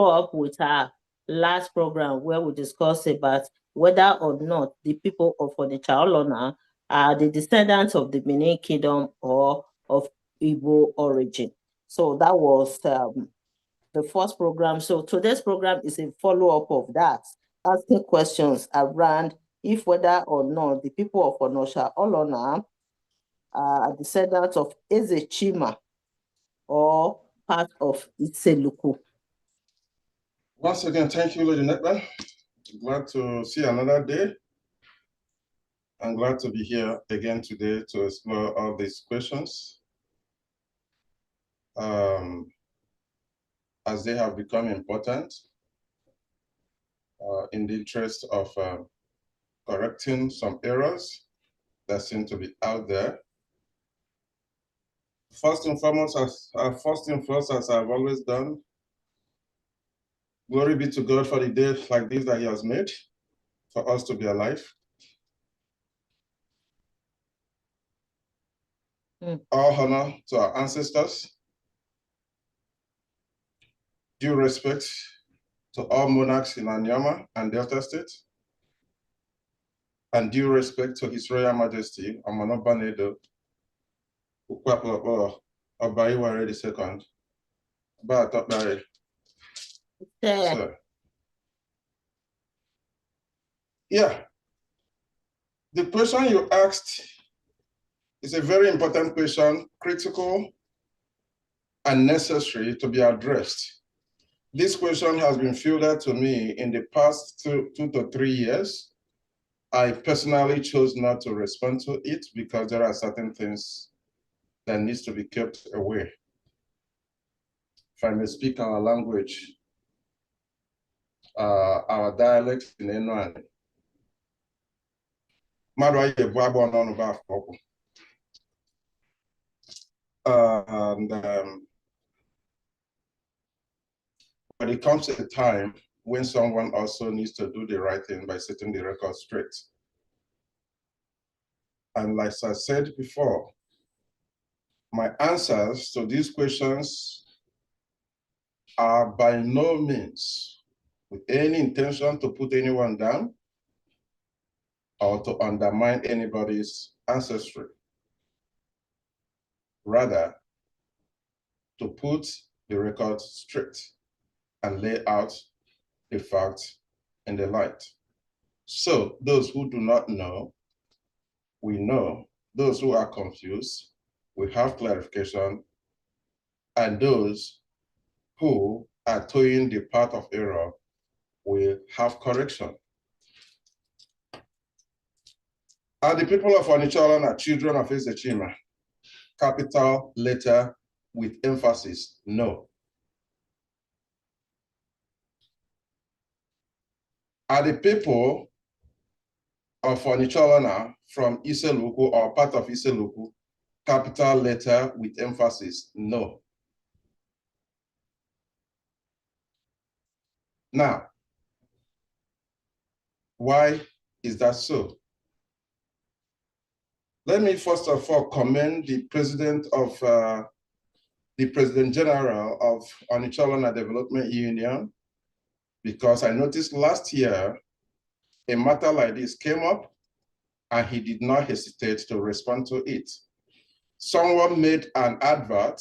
up with our last program where we discussed about whether or not the people of Onicha-Olona are the descendants of the Benin Kingdom or of Igbo origin. So that was the first program. So today's program is a follow-up of that, asking questions around if whether or not the people of Onicha-Olona are descendants of Eze Chima or part of Issele-Uku. Once again, thank you, Lady Netman. Glad to see another day. I'm glad to be here again today to explore all these questions. As they have become important in the interest of correcting some errors that seem to be out there. First and foremost, as I've always done, glory be to God for the day like this that He has made for us to be alive. All honor to our ancestors. Due respect to all monarchs in Anyama and Delta State. And due respect to His Royal Majesty, Amanobanedo, Obaiware II. So, yeah, the question you asked is a very important question, critical and necessary to be addressed. This question has been fielded to me in the past two to 3 years. I personally chose not to respond to it because there are certain things that needs to be kept away. If I may speak our language, our dialect in Enuane. But it comes at a time when someone also needs to do the right thing by setting the record straight. And like I said before, my answers to these questions are by no means with any intention to put anyone down or to undermine anybody's ancestry. Rather, to put the record straight and lay out the facts in the light. So those who do not know, we know. Those who are confused, we have clarification. And those who are towing the path of error will have correction. Are the people of Onicha-Olona children of Eze Chima? Capital letter with emphasis, no. Are the people of Onicha-Olona from Issele-Uku or part of Issele-Uku? Capital letter with emphasis, no. Now, why is that so? Let me first of all commend the President General of Onicha-Olona Development Union, because I noticed last year a matter like this came up and he did not hesitate to respond to it. Someone made an advert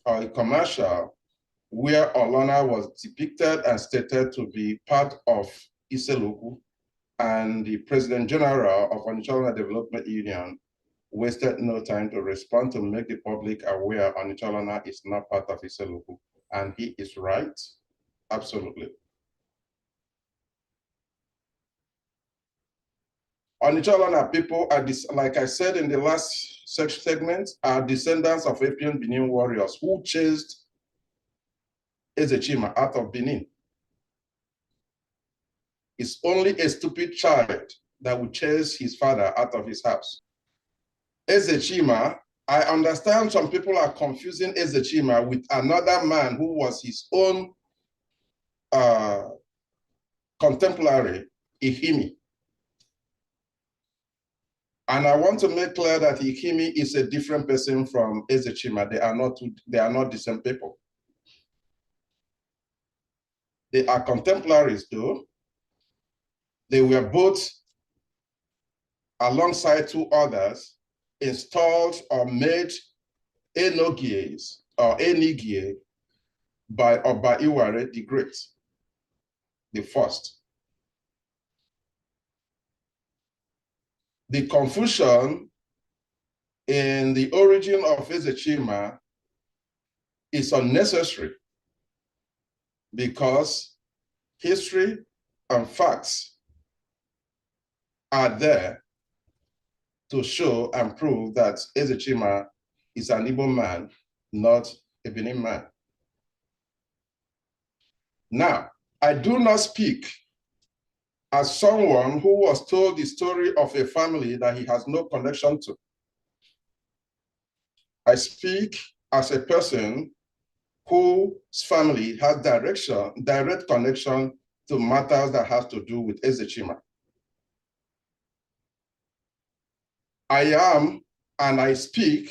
or a commercial where Olona was depicted and stated to be part of Issele-Uku, and the President General of Onicha-Olona Development Union wasted no time to respond to make the public aware Onicha-Olona is not part of Issele-Uku. And he is right, absolutely. Onicha-Olona people are, like I said in the last segment, are descendants of Apian Benin warriors who chased Eze Chima out of Benin. It's only a stupid child that would chase his father out of his house. Eze Chima, I understand some people are confusing Eze Chima with another man who was his own contemporary, Ihimi. And I want to make clear that Ihimi is a different person from Eze Chima. They are not the same people. They are contemporaries though. They were both, alongside two others, installed or made Enogies or Enigie by Oba Iware the Great, the first. The confusion in the origin of Eze Chima is unnecessary because history and facts are there to show and prove that Eze Chima is an Igbo man, not a Benin man. Now, I do not speak as someone who was told the story of a family that he has no connection to. I speak as a person whose family has direct connection to matters that have to do with Eze Chima. I am, and I speak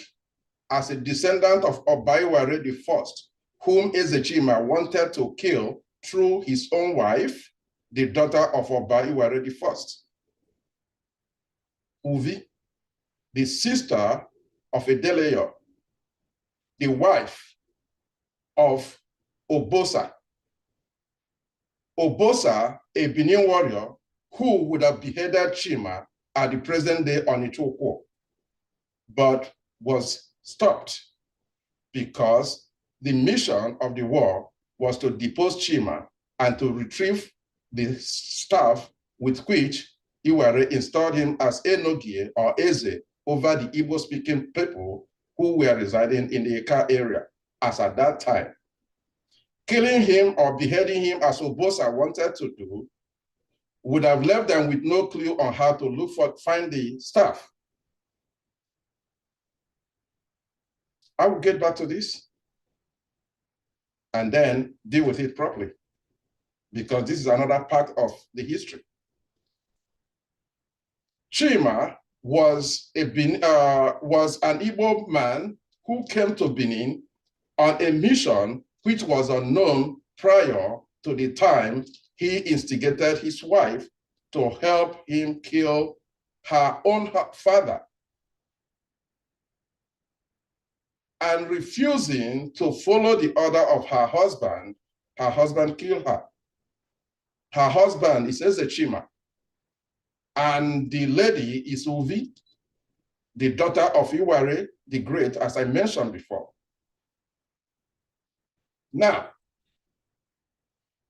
as a descendant of Oba Iware the First, whom Eze Chima wanted to kill through his own wife, the daughter of Oba Iware the First. Uvi, the sister of Edeleyo, the wife of Obosa. Obosa, a Benin warrior who would have beheaded Chima at the present day Onicha-Olona, but was stopped because the mission of the war was to depose Chima and to retrieve the staff with which Iware installed him as Enogie or Eze over the Igbo-speaking people who were residing in the Eka area as at that time. Killing him or beheading him as Obosa wanted to do would have left them with no clue on how to find the staff. I will get back to this and then deal with it properly, because this is another part of the history. Chima was an Igbo man who came to Benin on a mission which was unknown prior to the time he instigated his wife to help him kill her own father, and refusing to follow the order of her husband killed her. Her husband is Eze Chima, and the lady is Uvi, the daughter of Iware the Great, as I mentioned before. Now,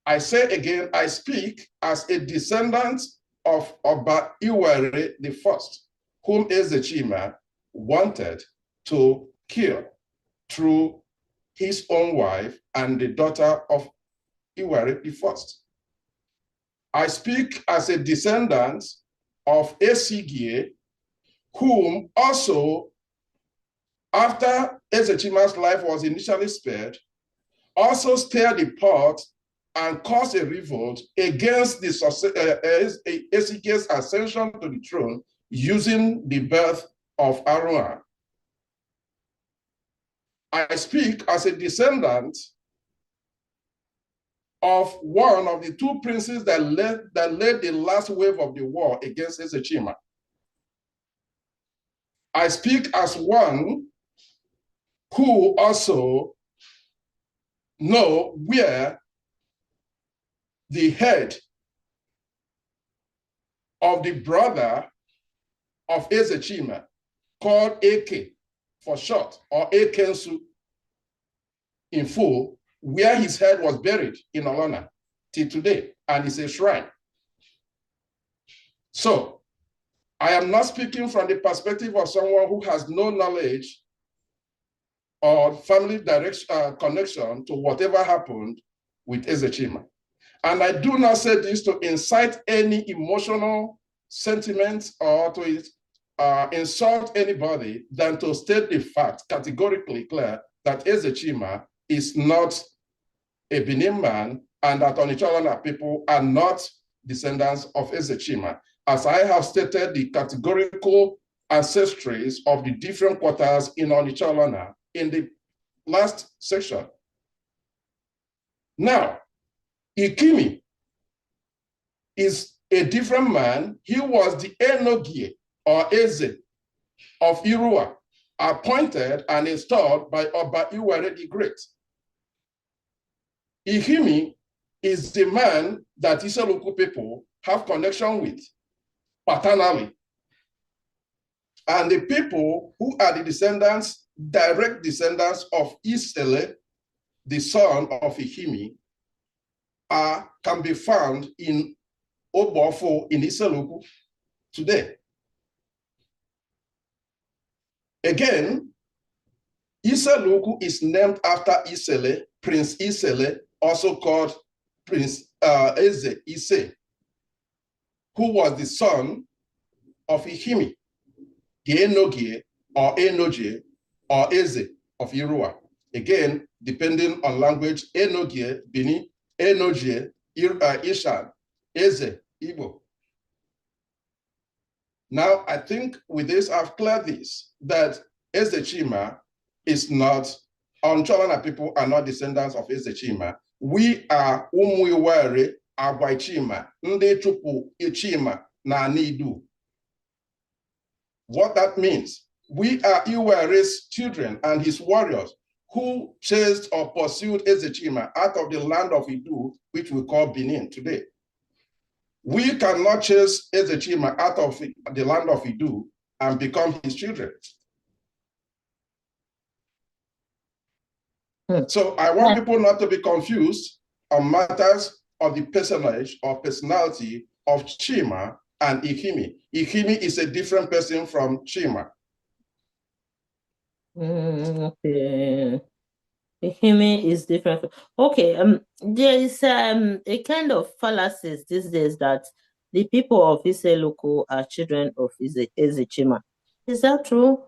I say again, I speak as a descendant of Oba Iware the First, whom Eze Chima wanted to kill through his own wife and the daughter of Iware the First. I speak as a descendant of Esigie, whom also, after Eze Chima's life was initially spared, also stirred the pot and caused a revolt against the Esigie's ascension to the throne using the birth of Arua. I speak as a descendant of one of the two princes that led the last wave of the war against Eze Chima. I speak as one who also know where the head of the brother of Eze Chima, called Eke for short, or Ekensu in full, where his head was buried in Olona till today, and it's a shrine. So, I am not speaking from the perspective of someone who has no knowledge or family connection to whatever happened with Eze Chima. And I do not say this to incite any emotional sentiments or to insult anybody, than to state the fact categorically clear that Eze Chima is not a Benin man and that Onicha-Olona people are not descendants of Eze Chima, as I have stated the categorical ancestries of the different quarters in Onicha-Olona in the last section. Now, Ikimi is a different man. He was the Enogie or Eze of Irua, appointed and installed by Oba Iwere the Great. Ihimi is the man that Issele-Uku people have connection with paternally. And the people who are the descendants, direct descendants of Issele, the son of Ihimi, can be found in Obofo in Issele-Uku today. Again, Issele-Uku is named after Issele, Prince Issele, also called Prince Eze Ise, who was the son of Ihimi, the Enogie or Enoje or Eze of Irua. Again, depending on language, Enogie, Bini, Enoje, Ishan, Eze, Igbo. Now, I think with this, I've cleared this, that Eze Chima is not, Onicha-Olona people are not descendants of Eze Chima. We are Umuiwere Agwai Chima, Nde Chupu Ichima na Nidu. What that means, we are Iwere's children and his warriors who chased or pursued Eze Chima out of the land of Idu, which we call Benin today. We cannot chase Eze Chima out of the land of Idu and become his children. So I want people not to be confused on matters of the personage or personality of Chima and Ihimi. Ihimi is a different person from Chima. Okay. Ihimi is different. Okay, there is a kind of fallacy these days that the people of Issele-Uku are children of Eze Chima. Is that true?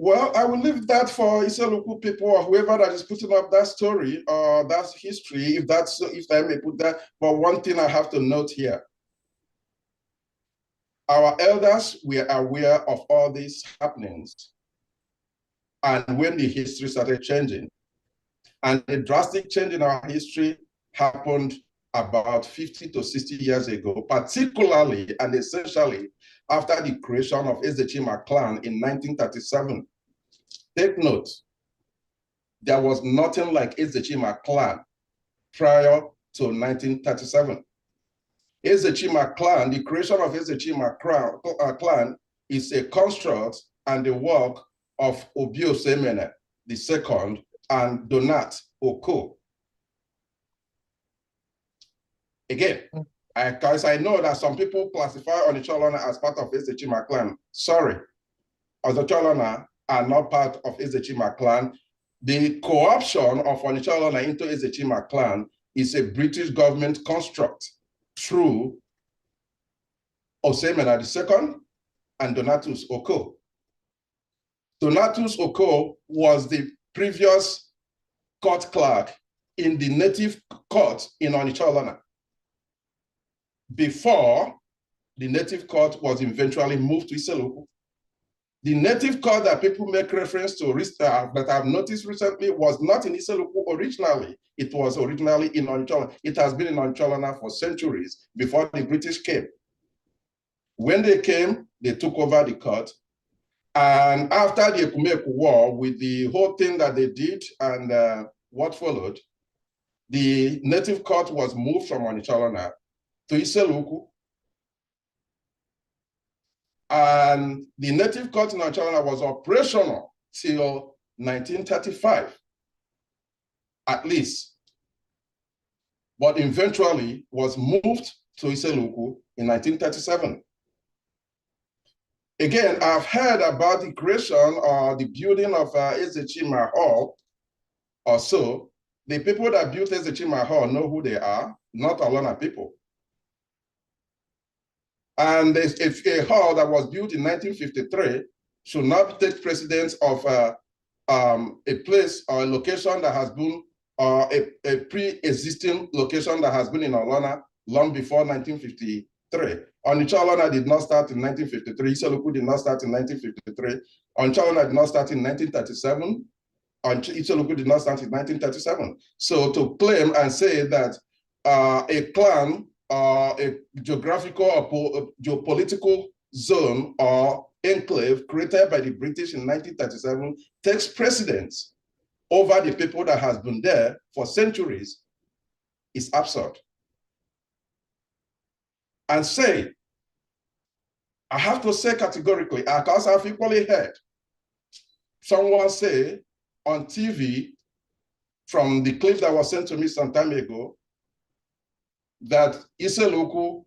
Well, I will leave that for Issele-Uku people or whoever that is putting up that story or that history, if I may put that. But one thing I have to note here, our elders were aware of all these happenings. And when the history started changing, and the drastic change in our history happened about 50 to 60 years ago, particularly and essentially after the creation of Eze Chima clan in 1937. Take note, there was nothing like Eze Chima clan prior to 1937. Eze Chima clan, the creation of Eze Chima clan is a construct and the work of Obio Semene II and Donat Oko. Again, because I know that some people classify Onicha-Olona as part of Eze Chima clan. Sorry, Onicha-Olona are not part of Eze Chima clan. The co-option of Onicha-Olona into Eze Chima clan is a British government construct through Osemena II and Donatus Oko. Donatus Oko was the previous court clerk in the native court in Onicha-Olona before the native court was eventually moved to Issele-Uku. The native court that people make reference to that I've noticed recently was not in Issele-Uku originally. It was originally in Onicha-Olona. It has been in Onicha-Olona for centuries before the British came. When they came, they took over the court. And after the Ekumeku War, with the whole thing that they did and what followed, the native court was moved from Onicha-Olona to Issele-Uku. And the native court in Onicha-Olona was operational till 1935, at least. But eventually was moved to Issele-Uku in 1937. Again, I've heard about the creation or the building of Eze Chima Hall or so. The people that built Eze Chima Hall know who they are, not Olona people. And a hall that was built in 1953 should not take precedence of a place or a location that has been, or a pre-existing location that has been in Olona long before 1953. Onicha-Olona did not start in 1953. Issele-Uku did not start in 1953. Onicha-Olona did not start in 1937. Issele-Uku did not start in 1937. So to claim and say that a clan or a geographical or geopolitical zone or enclave created by the British in 1937 takes precedence over the people that has been there for centuries is absurd. And say, I have to say categorically, because I've equally heard someone say on TV from the clip that was sent to me some time ago that Issele-Uku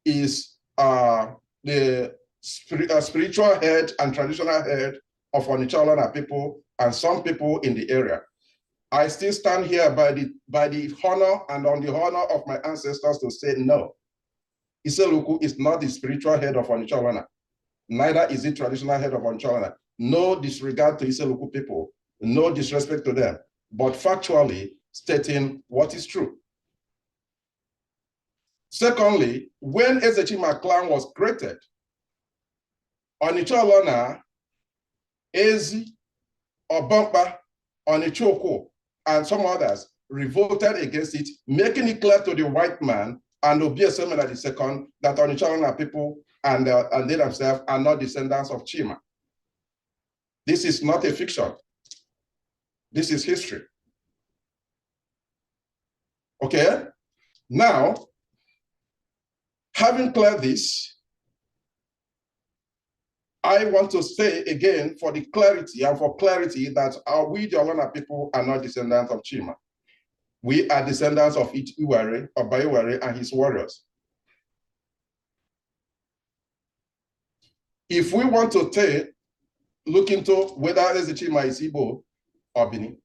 is the spiritual head and traditional head of Onicha-Olona people and some people in the area. I still stand here by the honor and on the honor of my ancestors to say no. Issele-Uku is not the spiritual head of Onicha-Olona. Neither is the traditional head of Onicha-Olona. No disregard to Issele-Uku people, no disrespect to them, but factually stating what is true. Secondly, when Eze Chima clan was created, Onicha-Olona, Eze, Obampa, Onicha-Oku, and some others revolted against it, making it clear to the white man and Obi-Esemele II that Onicha-Olona people and they themselves are not descendants of Chima. This is not a fiction. This is history. Okay? Now, having cleared this, I want to say again for the clarity and for clarity that we, the Olona people, are not descendants of Chima. We are descendants of Iwere, of Bayewere and his warriors. If we want to look into whether Eze Chima is Igbo or Bini,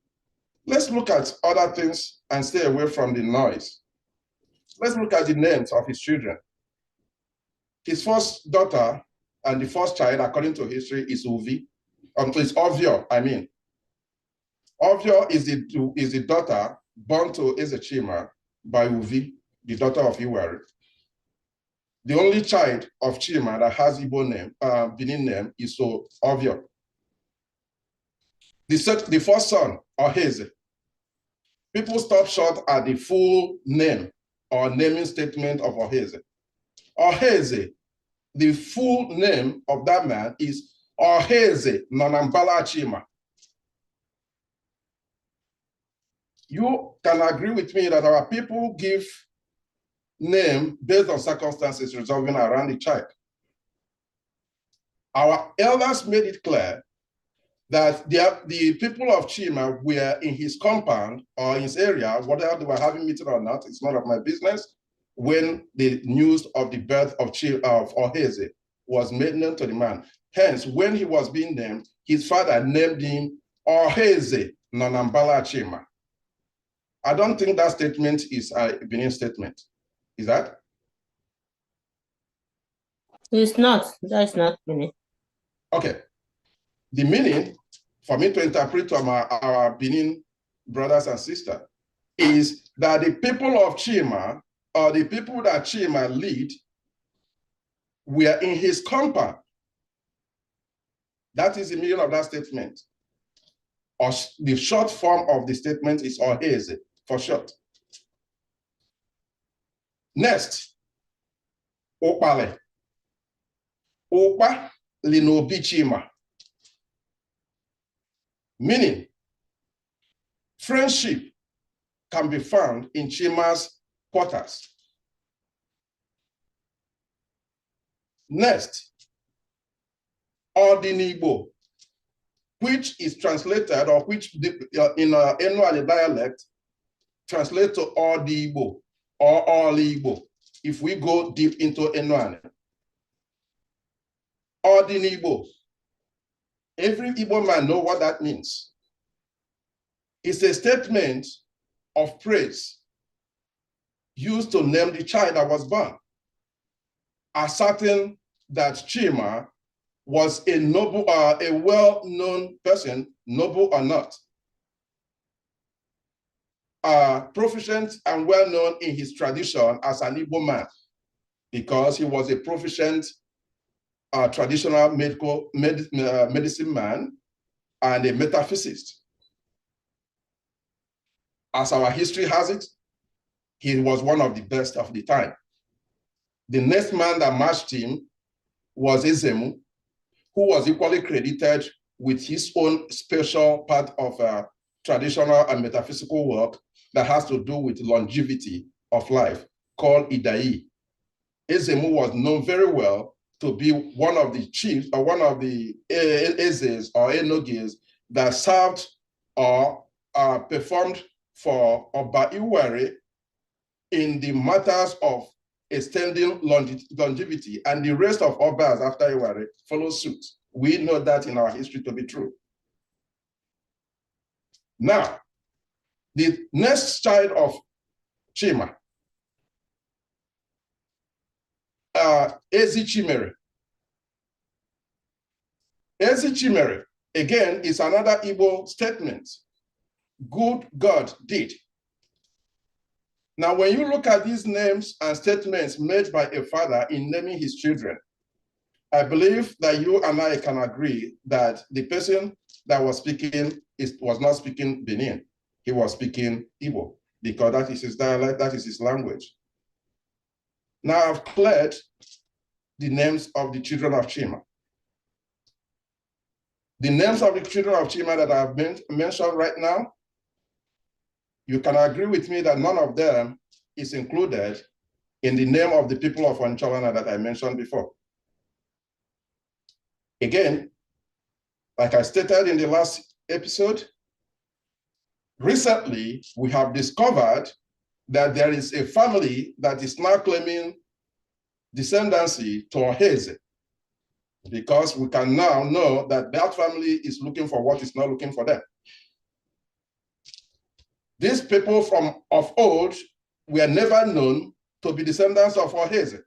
let's look at other things and stay away from the noise. Let's look at the names of his children. His first daughter and the first child, according to history, is Uvi. It's Ovio, I mean. Ovio is the daughter born to Eze Chima by Uvi, the daughter of Iwere. The only child of Chima that has Igbo name, Benin name, is Ovio. The first son, Oheze. People stop short at the full name or naming statement of Oheze. Oheze, the full name of that man is Oheze Nonambala Chima. You can agree with me that our people give name based on circumstances resolving around the child. Our elders made it clear that the people of Chima were in his compound or his area, whether they were having meeting or not, it's none of my business, when the news of the birth of Oheze was made known to the man. Hence, when he was being named, his father named him Oheze Nonambala Chima. I don't think that statement is a Benin statement. Is that? It's not. That's not Benin. Okay. The meaning, for me to interpret to our Benin brothers and sisters, is that the people of Chima, or the people that Chima lead, were in his compound. That is the meaning of that statement. Or the short form of the statement is Oheze, for short. Next, Okpale. Okpa linobi Chima. Meaning, friendship can be found in Chima's quarters. Next, Igbo, which is translated, or which in Enuali dialect, translate to Igbo or all Igbo, if we go deep into Enuali. Igbo. Every Igbo man knows what that means. It's a statement of praise used to name the child that was born, asserting that Chima was a noble, a well-known person, noble or not, proficient and well-known in his tradition as an Igbo man, because he was a proficient traditional medicine man and a metaphysicist. As our history has it, he was one of the best of the time. The next man that matched him was Ezemu, who was equally credited with his own special part of traditional and metaphysical work that has to do with longevity of life, called Idai. Ezemu was known very well to be one of the chiefs or one of the Ezes or Enoges that served or performed for Oba Iwere in the matters of extending longevity, and the rest of Obas after Iwere follow suit. We know that in our history to be true. Now, the next child of Chima, Eze Chimere. Eze Chimere, again, is another Igbo statement. Good God did. Now, when you look at these names and statements made by a father in naming his children, I believe that you and I can agree that the person that was speaking was not speaking Benin. He was speaking Igbo, because that is his dialect, that is his language. Now, I've cleared the names of the children of Chima. The names of the children of Chima that I have mentioned right now, you can agree with me that none of them is included in the name of the people of Onicha-Olona that I mentioned before. Again, like I stated in the last episode, recently we have discovered that there is a family that is now claiming descendancy to Oheze, because we can now know that that family is looking for what is not looking for them. These people from of old were never known to be descendants of Oheze.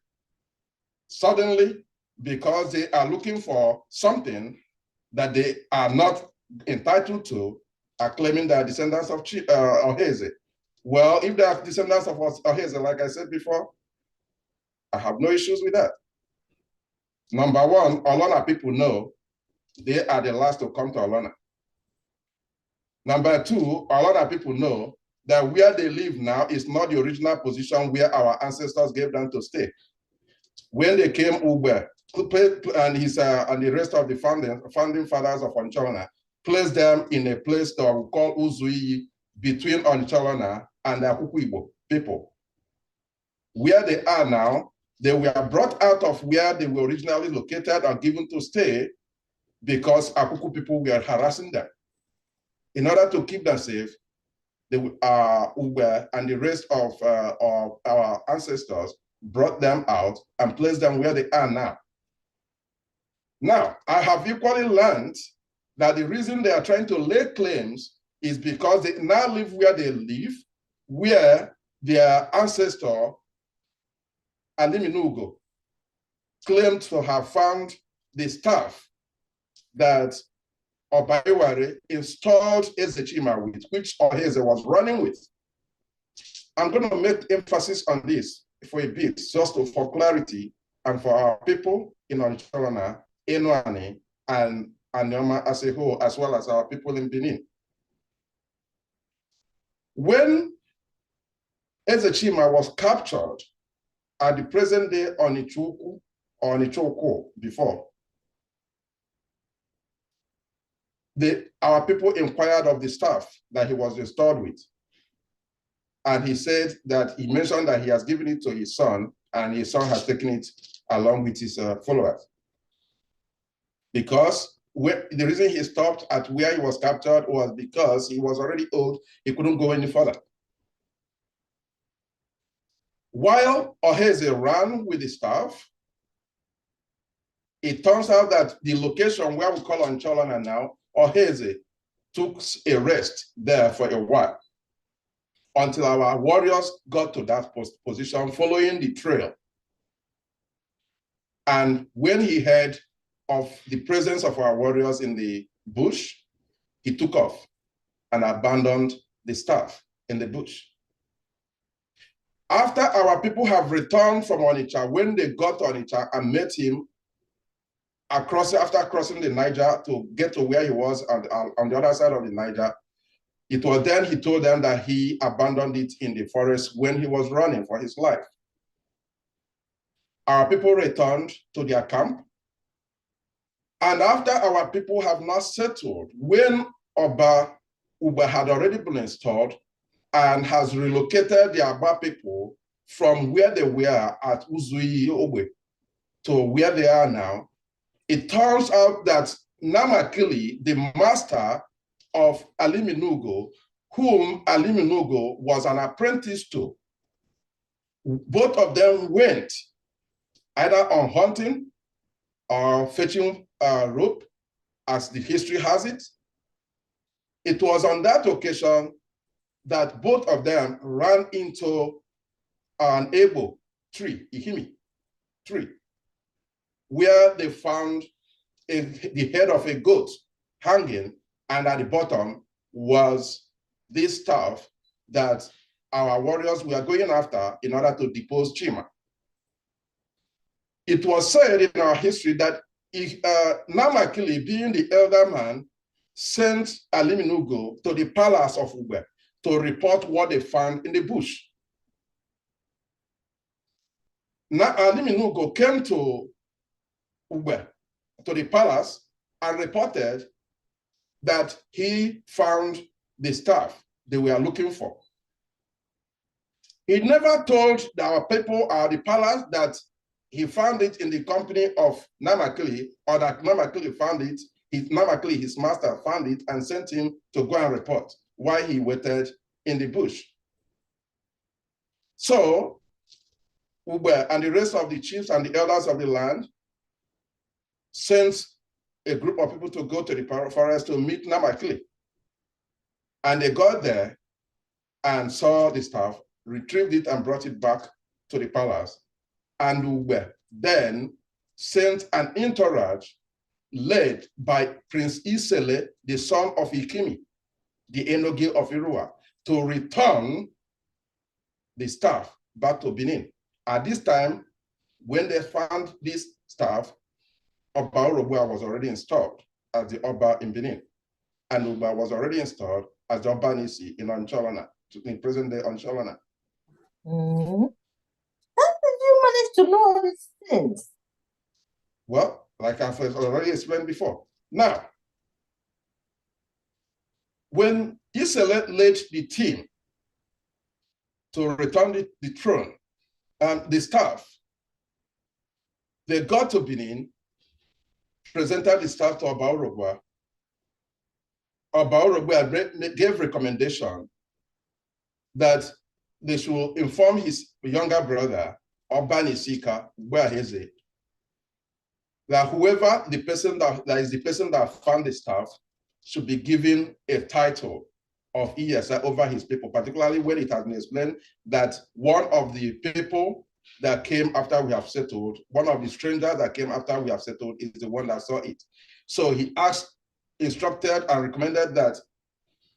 Suddenly, because they are looking for something that they are not entitled to, are claiming they are descendants of Oheze. Well, if they are descendants of Oheze, like I said before, I have no issues with that. Number one, Olona people know they are the last to come to Olona. Number two, a lot of people know that where they live now is not the original position where our ancestors gave them to stay. When they came, Ugbe and the rest of the founding fathers of Onicha-Olona placed them in a place that we call Uzuiyi, between Onicha-Olona and the Akuku Igbo people. Where they are now, they were brought out of where they were originally located and given to stay because Akuku people were harassing them. In order to keep them safe, the Ugbe and the rest of our ancestors brought them out and placed them where they are now. Now, I have equally learned that the reason they are trying to lay claims is because they now live where they live, where their ancestor, Aliminugo, claimed to have found the staff that Oba Iwere installed Eze Chima with, which Oheze was running with. I'm going to make emphasis on this for a bit, just for clarity, and for our people in Onicha-Olona, Enuani, and Anioma as a whole, as well as our people in Benin. When Eze Chima was captured at the present day Onicha-Uku or Onicha-Oku before, our people inquired of the staff that he was installed with. And he said that he mentioned that he has given it to his son, and his son has taken it along with his followers. Because the reason he stopped at where he was captured was because he was already old, he couldn't go any further. While Oheze ran with the staff, it turns out that the location where we call Onicha-Olona now, Oheze took a rest there for a while until our warriors got to that position following the trail. And when he heard of the presence of our warriors in the bush, he took off and abandoned the staff in the bush. After our people have returned from Onitsha, when they got to Onitsha and met him, after crossing the Niger to get to where he was on the other side of the Niger, It was then he told them that he abandoned it in the forest when he was running for his life. Our people returned to their camp. And after our people have not settled, when Oba Uba had already been installed and has relocated the Aba people from where they were at Uzuyi Ogbe to where they are now, it turns out that Namakili, the master of Aliminugo, whom Aliminugo was an apprentice to, both of them went either on hunting or fetching rope, as the history has it. It was on that occasion that both of them ran into an Igbo tree, Ihimi tree, where they found the head of a goat hanging, and at the bottom was this staff that our warriors were going after in order to depose Chima. It was said in our history that Namakili, being the elder man, sent Aliminugo to the palace of Ugbe to report what they found in the bush. Now Aliminugo came to Ugbe, to the palace, and reported that he found the staff they were looking for. He never told our people at the palace that he found it in the company of Namakili, or that Namakili found it, Namakili, his master, found it and sent him to go and report while he waited in the bush. So, Ugbe and the rest of the chiefs and the elders of the land sent a group of people to go to the forest to meet Namakili. And they got there and saw the staff, retrieved it and brought it back to the palace. And Ugbe then sent an entourage led by Prince Issele, the son of Ikimi, the Enogi of Irua, to return the staff back to Benin. At this time, when they found this staff, Oba Urobua was already installed as the Oba in Benin, and Uba was already installed as the Oba Nisi in Onicha-Olona, in present-day Onicha-Olona. How did you manage to know all these things? Well, like I've already explained before. Now, when Issele led the team to return the throne, the staff, they got to Benin, presented the staff to Oba Urobua. Oba Urobua gave recommendation that they should inform his younger brother, Oba Nisika, Eze, that whoever the person that found the staff should be given a title of ESI over his people, particularly when it has been explained that one of the people that came after we have settled, one of the strangers that came after we have settled is the one that saw it. So he instructed and recommended that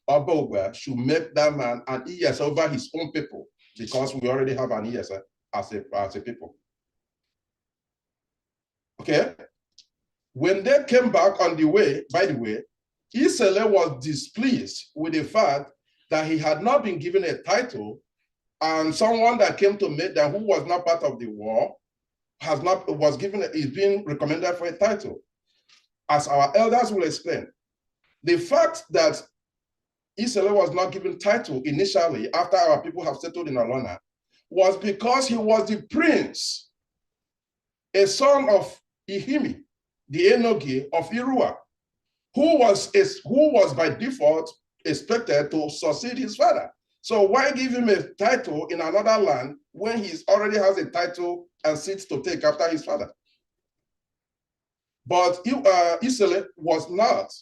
Oba Ugbe should make that man an ESI over his own people, because we already have an ESI as a people. Okay? When they came back on the way, by the way, Issele was displeased with the fact that he had not been given a title, and someone that came to meet them who was not part of the war is being recommended for a title. As our elders will explain, the fact that Issele was not given title initially after our people have settled in Olona was because he was the prince, a son of Ihimi, the Enogi of Irua, who was by default expected to succeed his father. So why give him a title in another land when he already has a title and seats to take after his father? But Issele was not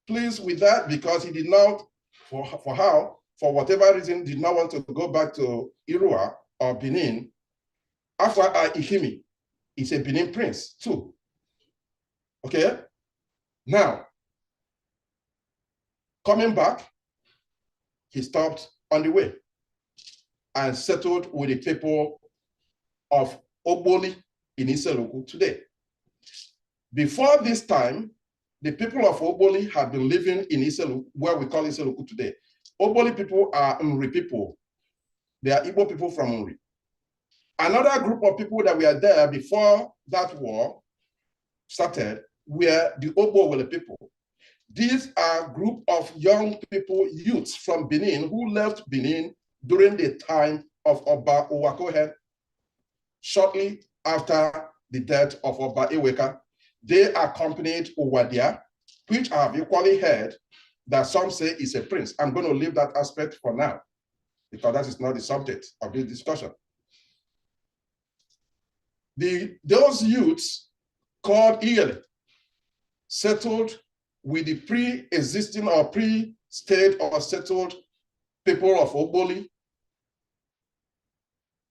pleased with that, because he did not, for whatever reason, did not want to go back to Irua or Benin. After Ihimi is a Benin prince too. Okay? Now, coming back, he stopped on the way and settled with the people of Ogboli in Issele-Uku today. Before this time, the people of Ogboli had been living in Issele-Uku, where we call Issele-Uku today, Oboli people are Nri people. They are Igbo people from Nri. Another group of people that were there before that war started were the Ogbowele people. These are a group of young people, youths from Benin who left Benin during the time of Oba Owakohen, shortly after the death of Oba Eweka. They accompanied Owadia, which I have equally heard that some say is a prince. I'm going to leave that aspect for now, because that is not the subject of this discussion. Those youths called Iyele settled with the pre-existing or pre-state or settled people of Ogboli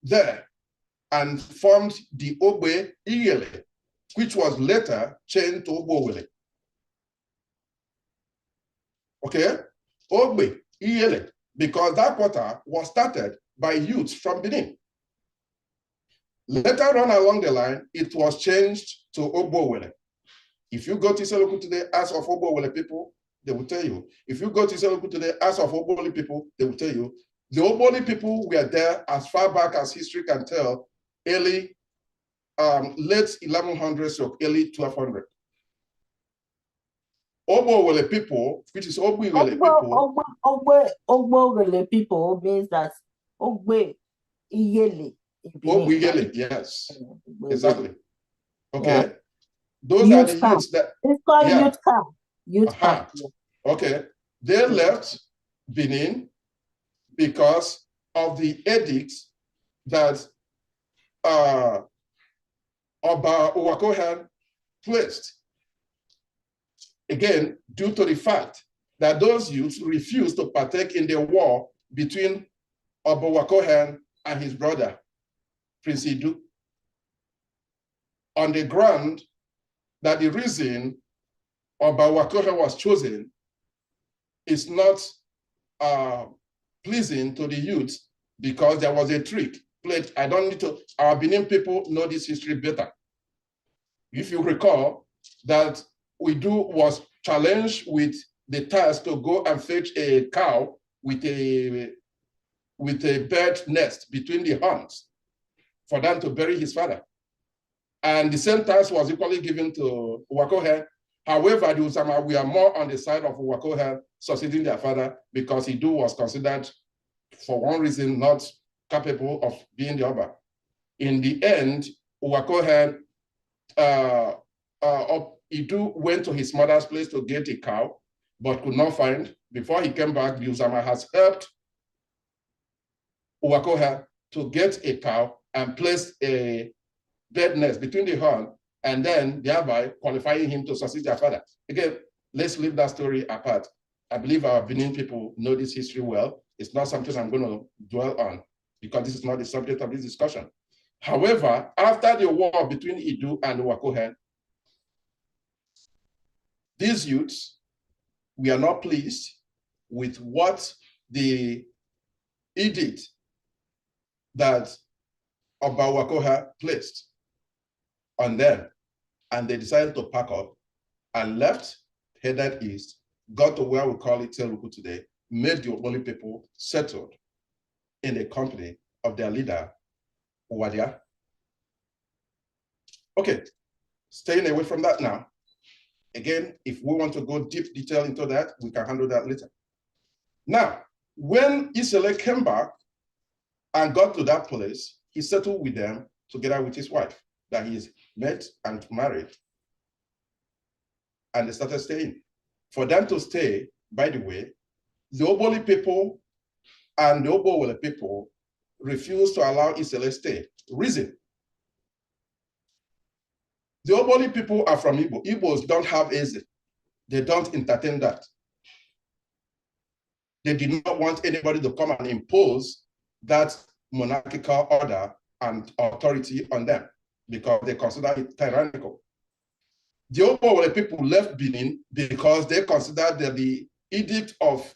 there and formed the Ogbe Iyele, which was later changed to Ogbowele. Okay? Ogbe Iyele, because that quarter was started by youths from Benin. Later on along the line, it was changed to Ogbowele. If you go to Issele-Uku today, ask of Ogbowele people, they will tell you. If you go to Issele-Uku today, ask of Ogboli people, they will tell you. The Ogboli people were there as far back as history can tell, late 1100s or early 1200. Ogbowele people, which is Ogbowele people. Ogbowele people means that Ogbe Iyele. Ogbowele, yes, exactly. Okay. Yeah. Those youth are the camp. youths that. It's called youth camp. Youth camp. Okay. They left Benin because of the edicts that Oba Owakohan placed. Again, due to the fact that those youths refused to partake in the war between Oba Owakohan and his brother, Prince Idu, on the ground that the reason Oba Owakohan was chosen is not pleasing to the youth because there was a trick played. I don't need to, our Benin people know this history better. If you recall that Idu was challenged with the task to go and fetch a cow with a bird nest between the horns for them to bury his father. And the same task was equally given to Owakohan. However, the Usama, we are more on the side of Owakohan succeeding their father because Idu was considered, for one reason, not capable of being the Oba. In the end, Owakohan, Idu went to his mother's place to get a cow, but could not find. Before he came back, the Usama has helped Owakohan to get a cow and place a bird nest between the horn, and then thereby qualifying him to succeed their father. Again, let's leave that story apart. I believe our Benin people know this history well. It's not something I'm going to dwell on because this is not the subject of this discussion. However, after the war between Idu and Owakohan, these youths, we are not pleased with what the edict that Oba Owakohan placed on them, and they decided to pack up and left, headed east, got to where we call it Issele-Uku today, made the Ogboli people settled in the company of their leader, Owadia. Okay, staying away from that now. Again, if we want to go deep detail into that, we can handle that later. Now, when Issele came back and got to that place, he settled with them together with his wife that he's met and married. And they started staying. For them to stay, by the way, the Ogboli people and the Ogbowele people refused to allow Issele stay. Reason: the Ogboli people are from Igbo. Igbos don't have Eze. They don't entertain that. They did not want anybody to come and impose that monarchical order and authority on them because they consider it tyrannical. The Ogbowele people left Benin because they considered that the edict of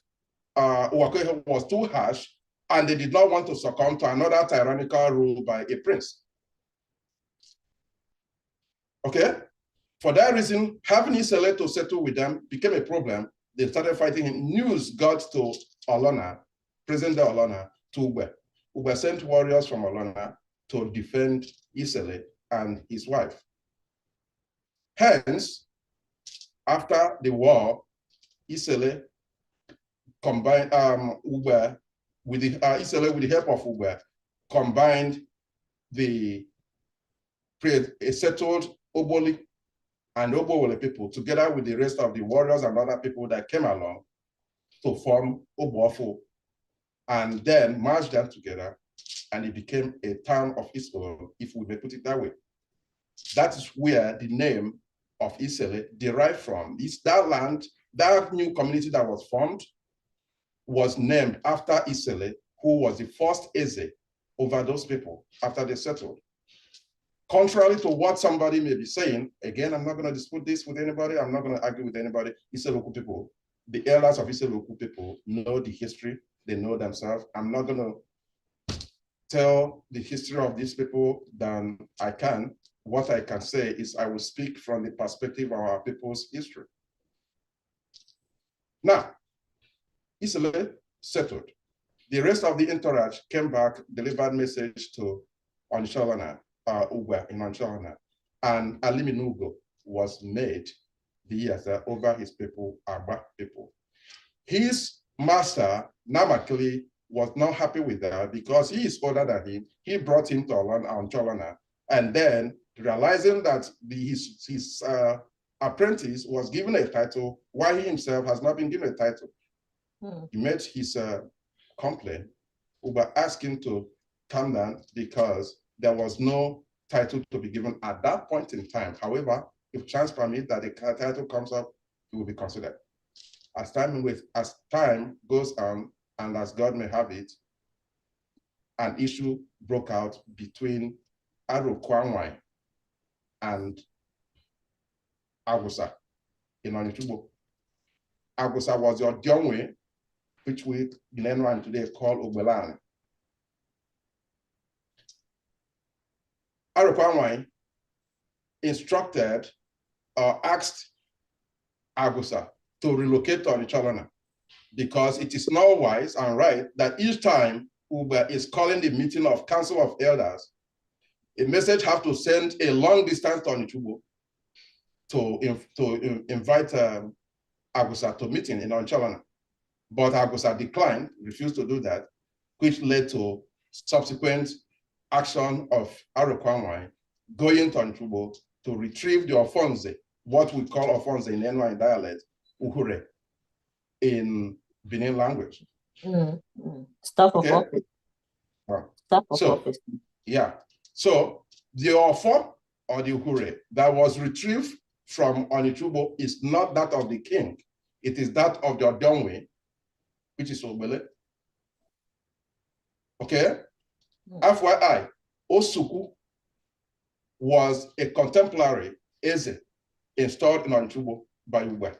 Owakohan was too harsh and they did not want to succumb to another tyrannical rule by a prince. Okay? For that reason, having Issele to settle with them became a problem. They started fighting him. News got to Olona, present-day Olona, to Ugbe. Ugbe sent warriors from Olona to defend Issele and his wife. Hence, after the war, Issele combined Ugbe with the Issele, with the help of Ugbe, combined the settled Oboli and Obowole people together with the rest of the warriors and other people that came along to form Obuofo, and then merged them together, and it became a town of Issele, if we may put it that way. That is where the name of Issele derived from. It's that land, that new community that was formed was named after Issele, who was the first Eze over those people after they settled. Contrary to what somebody may be saying, again, I'm not going to dispute this with anybody. I'm not going to argue with anybody. Issele-Uku people, the elders of Issele-Uku people know the history. They know themselves. I'm not going to tell the history of these people than I can. What I can say is I will speak from the perspective of our people's history. Now, Issele settled. The rest of the entourage came back, delivered message to Onicha-Olona, Ugbe in Onicha-Olona, and Aliminugo was made the Eze over his people, Agba people. His master, Namakli, was not happy with that because he is older than him. He brought him to Onicha-Olona, and then realizing that his apprentice was given a title while he himself has not been given a title. He made his complaint. Ugbe asked him to calm down because there was no title to be given at that point in time. However, if chance permits that the title comes up, it will be considered. As time goes on, and as God may have it, an issue broke out between Arokwanwai and Agusa in Onichubo. Agusa was your Dionwe, which we in Enwan today call Ogbelani. Arokwanwai instructed or asked Agusa to relocate to Onicha-Olona because it is not wise and right that each time Ugbe is calling the meeting of Council of Elders, a message have to send a long distance to Onichubo to invite Agusa to meeting in Onicha-Olona. But Agusa declined, refused to do that, which led to subsequent action of Arokwanwai going to Onichubo to retrieve the Ofonze, what we call Ofonze in Enwan dialect, Uhure, in Benin language. Staff of office. Staff of office. Yeah. So the Ofo or the Uhure that was retrieved from Onichubo is not that of the king. It is that of the Odonwe, which is Obele. Okay? FYI, Osuku was a contemporary Eze installed in Onichubo by Ugbe.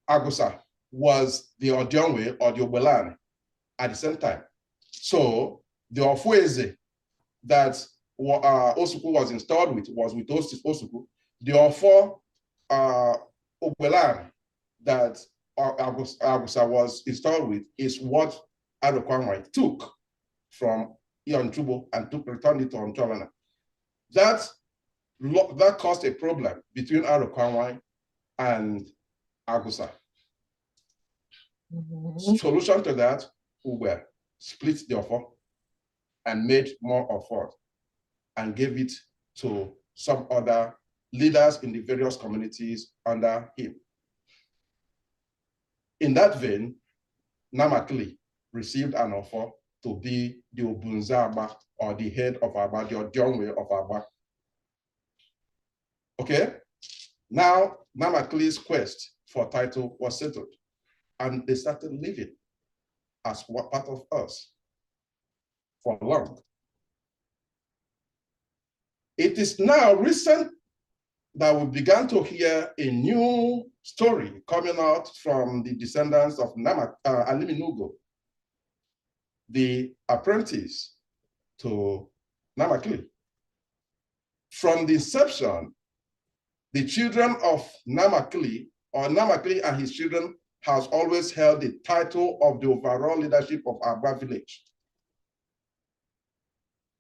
Agusa was the Odionwe or the Obelani at the same time. So the Ofueze that Osuku was installed with was with Osuku. The Ofo Obelani that Agusa was installed with is what Arokwanwai took from Onichubo and returned it to Onicha-Olona. That caused a problem between Arokwanwai and Agusa. Solution to that, Ugbe split the offer and made more offer and gave it to some other leaders in the various communities under him. In that vein, Namakli received an offer to be the Obunza Agba, or the head of Agba, the Odionwe of Agba. Okay? Now, Namakli's quest for title was settled, and they started living as part of us for long. It is now recent that we began to hear a new story coming out from the descendants of Aliminugo, the apprentice to Namakli. From the inception, the children of Namakli, or Namakli and his children, has always held the title of the overall leadership of Agba village.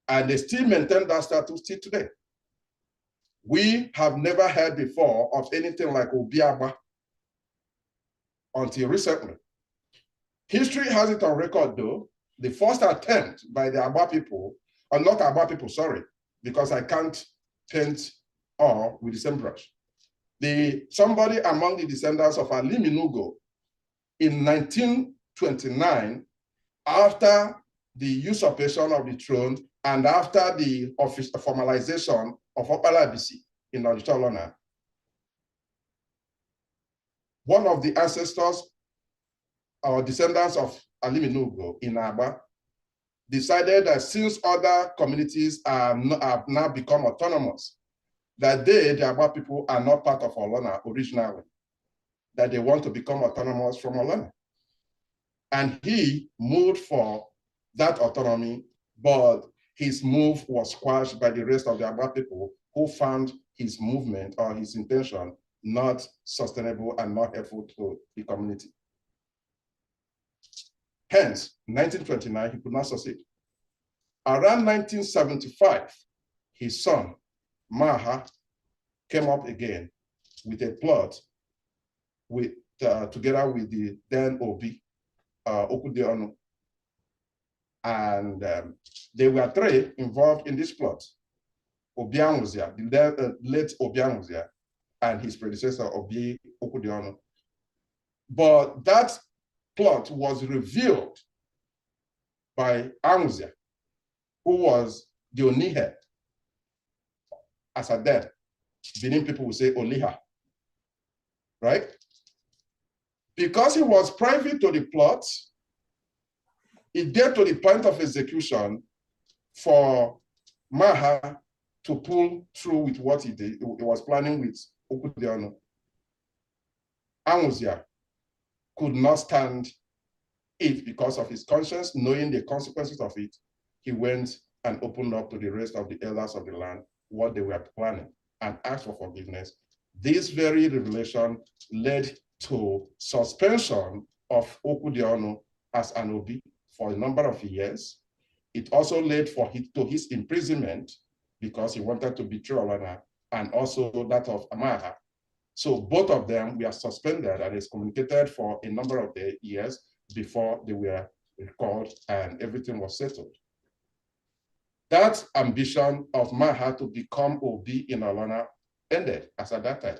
And they still maintain that status till today. We have never heard before of anything like Obi Agba until recently. History has it on record though, the first attempt by the Agba people, or not Agba people, sorry, because I can't paint all with the same brush. Somebody among the descendants of Ali Minugo in 1929, after the usurpation of the throne and after the formalization of Opalabisi in Onicha-Olona, one of the ancestors or descendants of Ali Minugo in Agba decided that since other communities have now become autonomous, that the Agba people are not part of Olona originally, that they want to become autonomous from Olona. And he moved for that autonomy, but his move was squashed by the rest of the Agba people who found his movement or his intention not sustainable and not helpful to the community. Hence, 1929, he could not succeed. Around 1975, his son, Maha, came up again with a plot together with the then Obi, Okudeonu. And there were three involved in this plot. Obianwuzia, the late Obianwuzia, and his predecessor, Obi Okudeonu. But that plot was revealed by Anwuzia, who was the Onihe. As at then, Benin people would say Oliha, right? Because he was privy to the plot, it get to the point of execution for Maha to pull through with what he did. He was planning with Okudeonu. Anwuzia could not stand it because of his conscience, knowing the consequences of it. He went and opened up to the rest of the elders of the land what they were planning and asked for forgiveness. This very revelation led to suspension of Okudeonu as an Obi for a number of years. It also led to his imprisonment because he wanted to betray Olona, and also that of Amaha. So both of them were suspended and excommunicated for a number of years before they were recalled and everything was settled. That ambition of Maha to become Obi in Olona ended as at that time.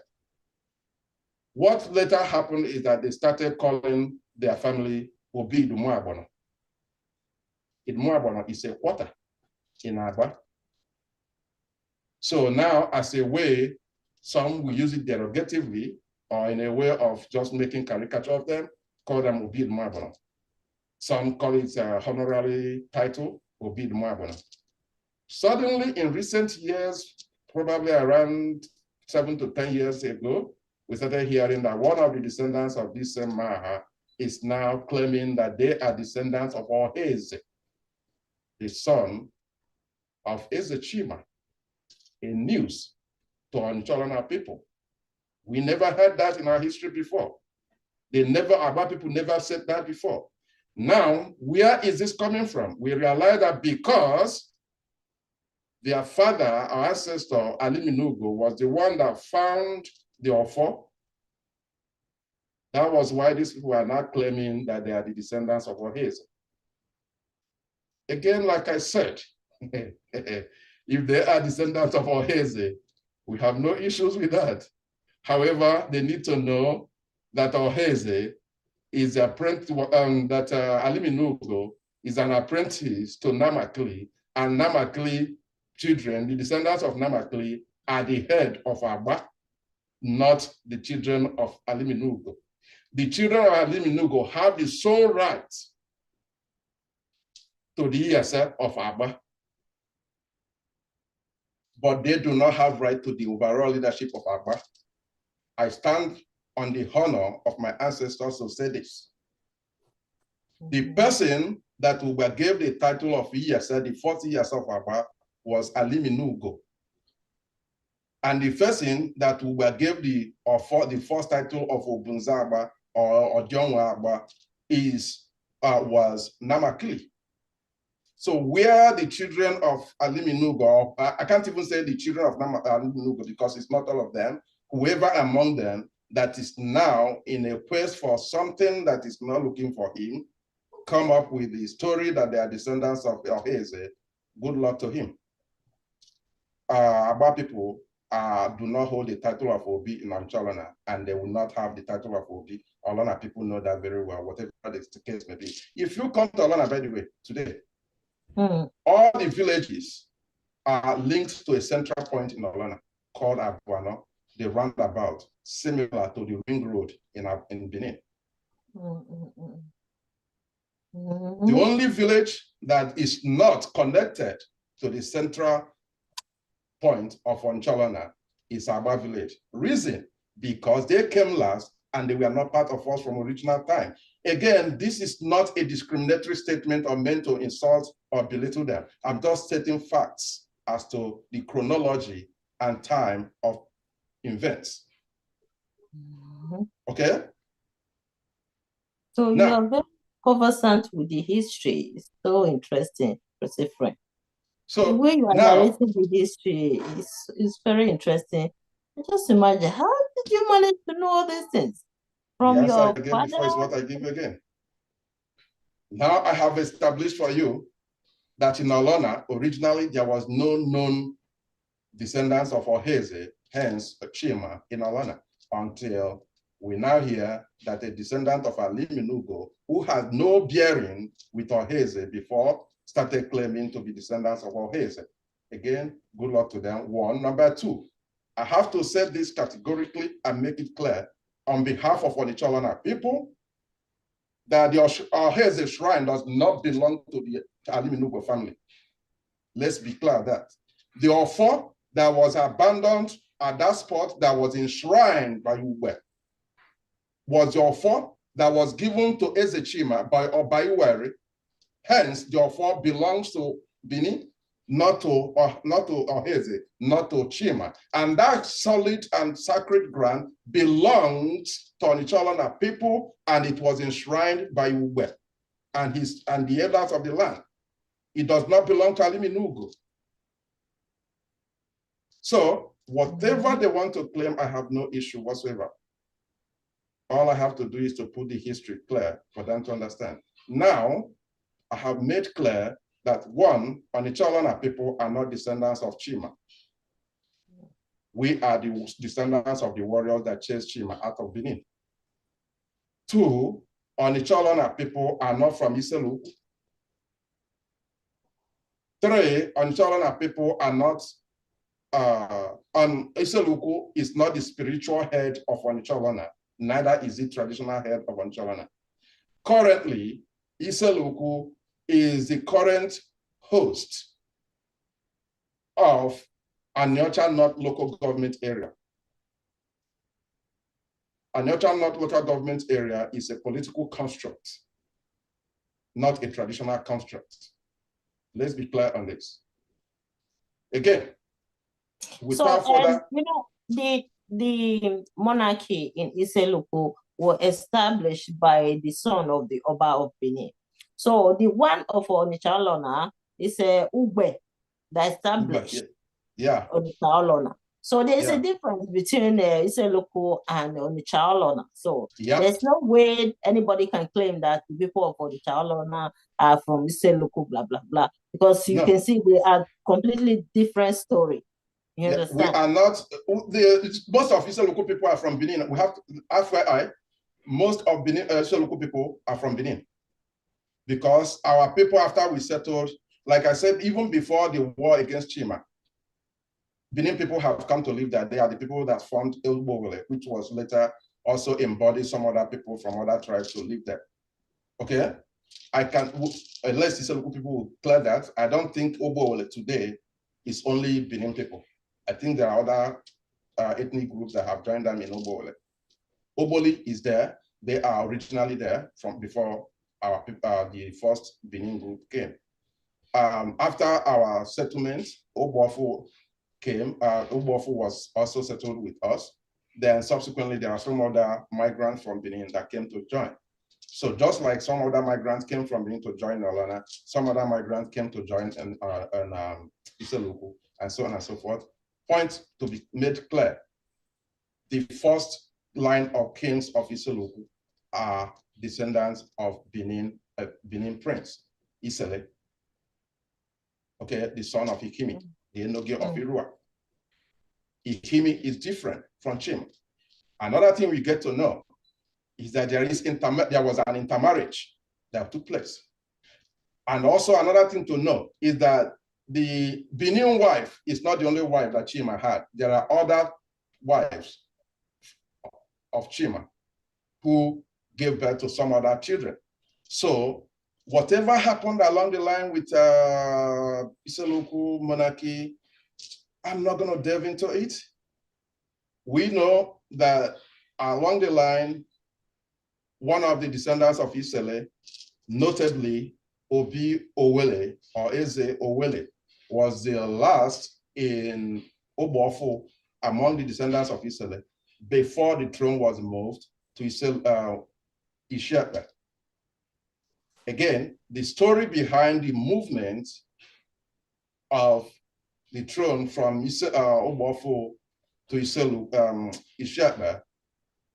What later happened is that they started calling their family Obi Idumuabono. Idumuabono is a quarter in Agba. So now, as a way, some will use it derogatively or in a way of just making caricature of them, call them Obi Idumuabono. Some call it a honorary title, Obi Idumuabono. Suddenly, in recent years, probably around 7 to 10 years ago, we started hearing that one of the descendants of this same Maha is now claiming that they are descendants of Eze, the son of Eze Chima, a news to Onicha-Olona people. We never heard that in our history before. Our people never said that before. Now, where is this coming from? We realize that because their father, our ancestor, Ali Minugo, was the one that found the Ofo. That was why these people are now claiming that they are the descendants of Eze. Again, like I said, if they are descendants of Eze, we have no issues with that. However, they need to know that Eze is apprentice, that Ali Minugo is an apprentice to Namakli, and Namakli children, the descendants of Namakli, are the head of Agba, not the children of Ali Minugo. The children of Ali Minugo have the sole right to the Iyase of Agba, but they do not have right to the overall leadership of Agba. I stand on the honor of my ancestors to say this. The person that gave the title of Iyase, the first Iyase of Agba, was Ali Minugo. And the person that gave the first title of Obunzaba or Jonwa Agba was Namakli. So where the children of Aliminugo, I can't even say the children of Aliminugo because it's not all of them, whoever among them that is now in a quest for something that is not looking for him, come up with the story that they are descendants of Eze, good luck to him. Aba people do not hold the title of Obi in Onicha-Olona, and they will not have the title of Obi. Olona people know that very well, whatever the case may be. If you come to Olona, by the way, today, all the villages are linked to a central point in Olona called Abuano, the roundabout, similar to the ring road in Benin. The only village that is not connected to the central point of Onicha-Olona is Agba village. Reason, because they came last and they were not part of us from original time. Again, this is not a discriminatory statement or meant to insult or belittle them. I'm just stating facts as to the chronology and time of events. Okay? So now, you're very conversant with the history. It's so interesting, friend. So the way you are narrating the history is very interesting. Just imagine, how did you manage to know all these things? From yes, your I gave before is what I give again. Now I have established for you that in Olona, originally there was no known descendants of Eze, hence Chima in Olona, until we now hear that a descendant of Aliminugo, who had no bearing with Eze before, started claiming to be descendants of Eze. Again, good luck to them. One. Number two, I have to say this categorically and make it clear on behalf of Onicha-Olona people that the Eze shrine does not belong to the Aliminugo family. Let's be clear that. The Ofo that was abandoned at that spot that was enshrined by Ugbe was the Ofo that was given to Eze Chima by Iwere. Hence, the Ofo belongs to Bini, not to Eze, not to Chima. And that solid and sacred ground belongs to Onicha-Olona people, and it was enshrined by Ugbe and the elders of the land. It does not belong to Aliminugo. So whatever they want to claim, I have no issue whatsoever. All I have to do is to put the history clear for them to understand. Now, I have made clear that one, Onicha-Olona people are not descendants of Chima. We are the descendants of the warriors that chased Chima out of Benin. Two, Onicha-Olona people are not from Issele-Uku. Three, Onicha-Olona people are not, Issele-Uku is not the spiritual head of Onicha-Olona, neither is it traditional head of Onicha-Olona. Currently, Issele-Uku is the current host of Onitsha North local government area. Onitsha North local government area is a political construct, not a traditional construct. Let's be clear on this. Again, without further... you know, the monarchy in Issele-Uku was established by the son of the Oba of Benin. So the one of Onicha-Olona is Ugbe that established Onicha-Olona. So there's a difference between Issele-Uku and Onicha-Olona. So there's no way anybody can claim that the people of Onicha-Olona are from Issele-Uku, blah, blah, blah. Because you can see they are completely different story. You understand? We are not, most of Issele-Uku people are from Benin. We have to, FYI, most of Benin, Issele-Uku people are from Benin. Because our people, after we settled, like I said, even before the war against Chima, Benin people have come to live there. They are the people that formed Ogbowole, which was later also embodied some other people from other tribes to live there. Okay? I can, unless Issele-Uku people will clear that, I don't think Ogbowole today is only Benin people. I think there are other ethnic groups that have joined them in Ogbowole. Oboli is there. They are originally there from before the first Benin group came. After our settlement, Obofu came. Obofu was also settled with us. Then subsequently, there are some other migrants from Benin that came to join. So just like some other migrants came from Benin to join Olona, some other migrants came to join Issele-Uku, and so on and so forth. Point to be made clear: the first line of kings of Issele-Uku are descendants of Benin prince, Issele, okay, the son of Ikimi, the Enoge of Irua. Ikimi is different from Chima. Another thing we get to know is that there was an intermarriage that took place. And also another thing to know is that the Benin wife is not the only wife that Chima had. There are other wives of Chima who gave birth to some other children. So whatever happened along the line with Issele-Uku monarchy, I'm not going to delve into it. We know that along the line, one of the descendants of Issele, notably Obi Owele or Eze Owele, was the last in Obofo among the descendants of Issele before the throne was moved to Issele-Uku. Again, the story behind the movement of the throne from Obofo to Issele-Uku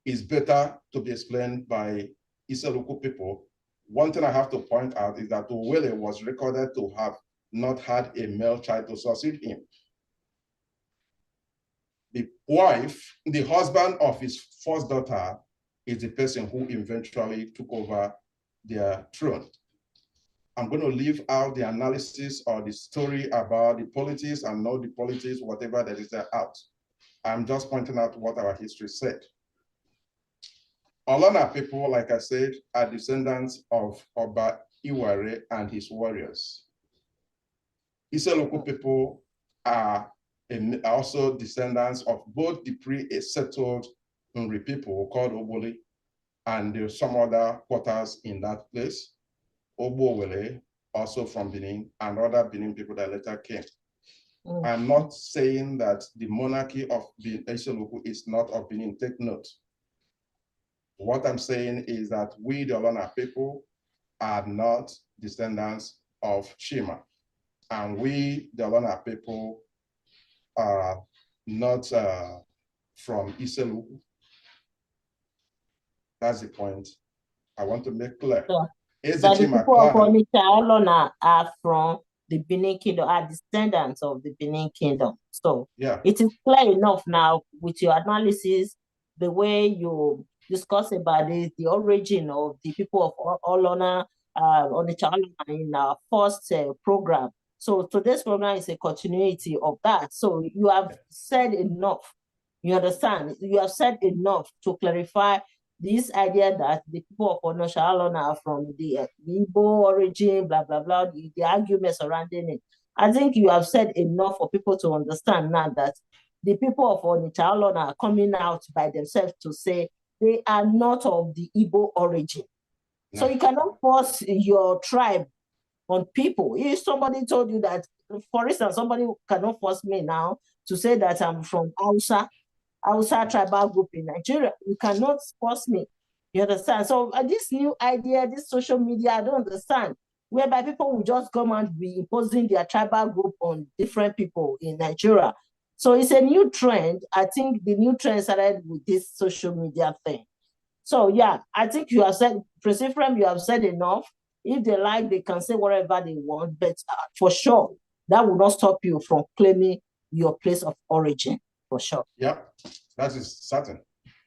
is better to be explained by Issele-Uku people. One thing I have to point out is that Owele was recorded to have not had a male child to succeed him. The wife, the husband of his first daughter, is the person who eventually took over their throne. I'm going to leave out the analysis or the story about the politics and not the politics, whatever that is there out. I'm just pointing out what our history said. Olona people, like I said, are descendants of Oba Iware and his warriors. Issele-Uku people are also descendants of both the pre-settled Nri people called Oboli, and there's some other quarters in that place. Obo-Wele, also from Benin, and other Benin people that later came. I'm not saying that the monarchy of Issele-Uku is not of Benin. Take note. What I'm saying is that we, the Olona people, are not descendants of Chima. And we, the Olona people, are not from Issele-Uku. That's the point I want to make clear. So, Eze the Chima people of clan, Onicha-Olona are from the Benin Kingdom, are descendants of the Benin Kingdom. So yeah, it is clear enough now with your analysis, the way you discuss about the origin of the people of Olona, Onicha-Olona in our first program. So today's program is a continuity of that. So you have said enough. You understand? You have said enough to clarify this idea that the people of Onicha-Olona are from the Igbo origin, blah, blah, blah, the argument surrounding it. I think you have said enough for people to understand now that the people of Onicha-Olona are coming out by themselves to say they are not of the Igbo origin. No. So you cannot force your tribe on people. If somebody told you that, for instance, somebody cannot force me now to say that I'm from Hausa tribal group in Nigeria. You cannot force me. You understand? So this new idea, this social media, I don't understand, whereby people will just come and be imposing their tribal group on different people in Nigeria. So it's a new trend. I think the new trend started with this social media thing. So yeah, I think you have said, Prince Ephraim, you have said enough. If they like, they can say whatever they want, but for sure, that will not stop you from claiming your place of origin, for sure. Yeah, that is certain.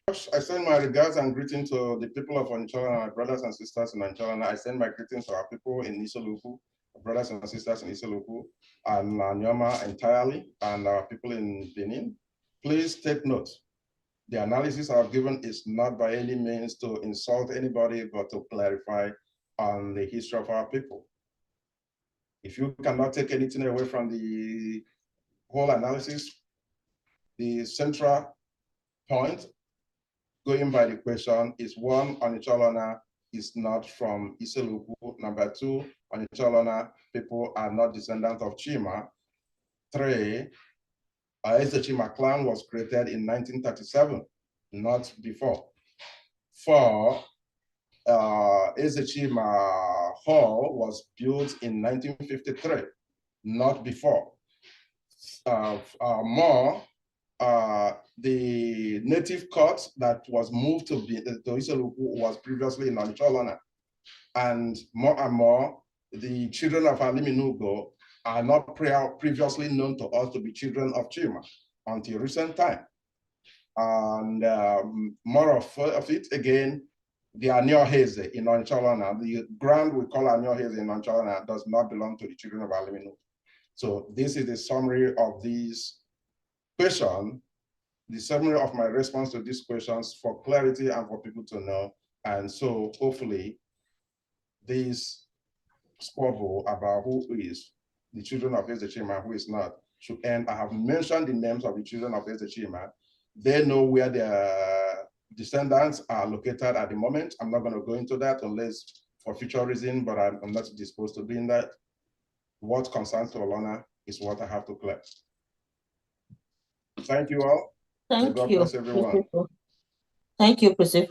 I send my regards and greetings to the people of Onicha-Olona, my brothers and sisters in Onicha-Olona. I send my greetings to our people in Issele-Uku, brothers and sisters in Issele-Uku, and Nyoma entirely, and our people in Benin. Please take note. The analysis I've given is not by any means to insult anybody, but to clarify on the history of our people. If you cannot take anything away from the whole analysis, the central point going by the question is: one, Onicha-Olona is not from Issele-Uku. Number two, Onicha-Olona people are not descendants of Chima. Three, Eze Chima clan was created in 1937 not before. 4, Eze Chima Hall was built in 1953, not before. More, the native court that was moved to Issele-Uku was previously in Onicha-Olona. And more, the children of Aliminugo are not previously known to us to be children of Chima until recent time. And more of it, again, the Onicha-Eze in Onicha-Olona, the ground we call Onicha-Eze in Onicha-Olona does not belong to the children of Aliminugo. So this is the summary of these questions, the summary of my response to these questions for clarity and for people to know. And so hopefully this squabble about who is the children of Eze Chima, who is not, should end. I have mentioned the names of the children of Eze Chima. They know where their descendants are located at the moment. I'm not going to go into that unless for future reason, but I'm not disposed to doing that. What concerns to Olona is what I have to clear. Thank you all. Thank God you. bless everyone. Thank you, Priscilla.